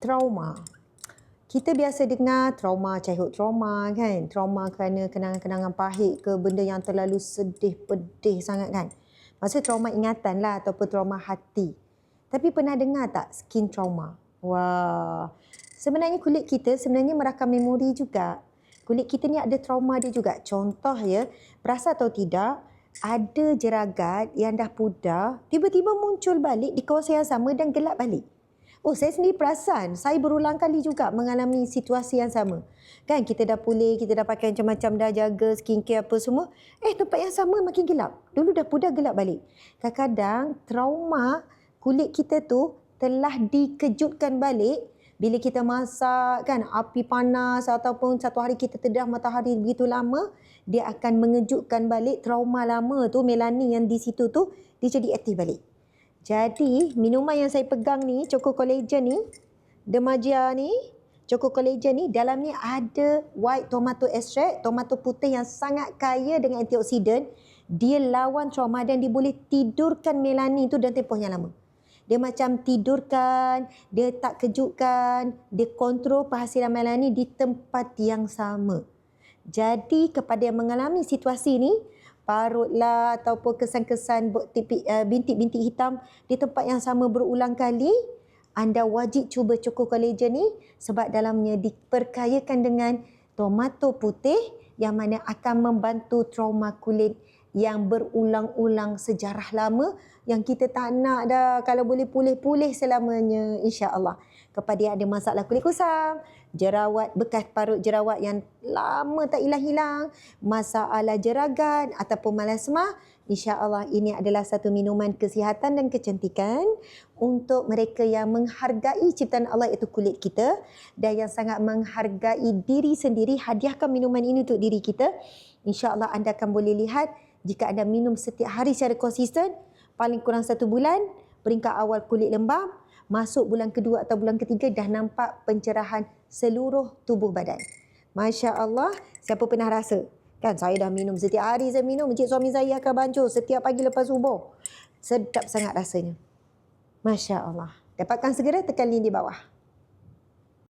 Trauma. Kita biasa dengar trauma, childhood trauma kan. Trauma kerana kenangan-kenangan pahit ke benda yang terlalu sedih, pedih sangat kan. Maksud trauma ingatan lah ataupun trauma hati. Tapi pernah dengar tak skin trauma? Wah, sebenarnya kulit kita sebenarnya merakam memori juga. Kulit kita ni ada trauma dia juga. Contoh ya, perasan atau tidak, ada jeragat yang dah pudar, tiba-tiba muncul balik di kawasan yang sama dan gelap balik. Oh, saya sendiri perasan. Saya berulang kali juga mengalami situasi yang sama. Kan kita dah pulih, kita dah pakai macam-macam, dah jaga skincare apa semua. Tempat yang sama makin gelap. Dulu dah pudar, gelap balik. Kadang-kadang trauma kulit kita tu telah dikejutkan balik bila kita masak kan, api panas ataupun satu hari kita terdedah matahari begitu lama, dia akan mengejutkan balik trauma lama tu, melanin yang di situ tu, dia jadi aktif balik. Jadi, minuman yang saya pegang ni, Choco Collagen ni, Dermagia ni, Choco Collagen ni, dalamnya ada white tomato extract, tomato putih yang sangat kaya dengan antioksidan. Dia lawan trauma dan dia boleh tidurkan melanin tu dalam tempoh yang lama. Dia macam tidurkan, dia tak kejutkan, dia kontrol penghasilan melanin di tempat yang sama. Jadi, kepada yang mengalami situasi ni, parut lah ataupun kesan-kesan bintik-bintik hitam di tempat yang sama berulang kali, anda wajib cuba Choco Collagen ni sebab dalamnya diperkayakan dengan tomato putih yang mana akan membantu trauma kulit yang berulang-ulang sejarah lama yang kita tak nak dah, kalau boleh pulih-pulih selamanya, insya-Allah. Kepada yang ada masalah kulit kusam, jerawat, bekas parut jerawat yang lama tak hilang-hilang, masalah jeragat ataupun melasma, insya-Allah ini adalah satu minuman kesihatan dan kecantikan untuk mereka yang menghargai ciptaan Allah iaitu kulit kita dan yang sangat menghargai diri sendiri. Hadiahkan minuman ini untuk diri kita. Insya-Allah anda akan boleh lihat jika anda minum setiap hari secara konsisten, paling kurang 1 bulan, peringkat awal kulit lembam, masuk bulan kedua atau bulan ketiga dah nampak pencerahan seluruh tubuh badan. Masya Allah, siapa pernah rasa? Kan saya dah minum setiap hari, saya minum, encik suami saya akan bancuh setiap pagi lepas subuh. Sedap sangat rasanya. Masya Allah. Dapatkan segera, tekan link di bawah.